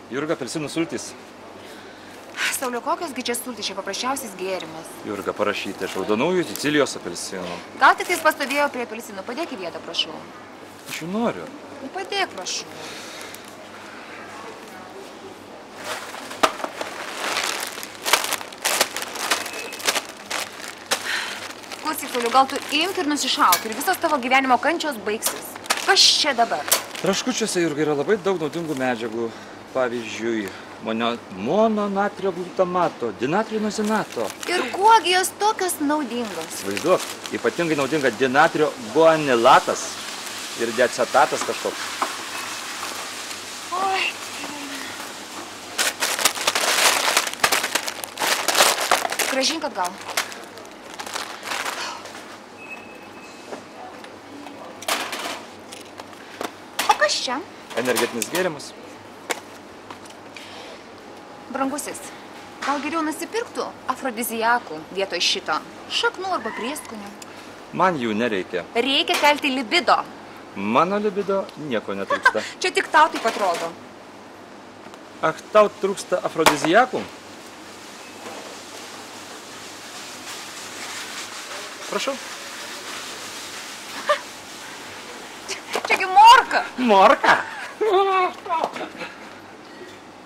Jurga, apelsinų sultys. Sauliau, kokiosgi čia sultys, čia paprasčiausias gėrimas. Jurga, parašyti iš raudonųjų Sicilijos apelsinų. Gal tik jis pastovėjo prie apelsinų. Padėk į vietą, prašau. Aš jų noriu. Nu, padėk, prašau. Klausyk, Sauliau, gal tu imk ir nusišauk ir visos tavo gyvenimo kančios baigsis. Kas čia dabar? Traškučiuose, Jurga, yra labai daug naudingų medžiagų. Pavyzdžiui, mononatrio glutamato, dinatrinozianato. Ir kuogi jos tokios naudingos? Vaizduok, ypatingai naudinga dinatrio guanilatas ir diacetatas kažkoks. Oi. Grąžink atgal. O kas čia? Energetinis gėrimas. Brangusis, gal geriau nusipirktų afrodiziakų vietoj šito? Šaknų arba prieskonių. Man jų nereikia. Reikia kelti libido. Mano libido nieko netrūksta. Čia tik tau taip atrodo. Ach, tau trūksta afrodiziakų? Prašau. Čiagi morka. Morka.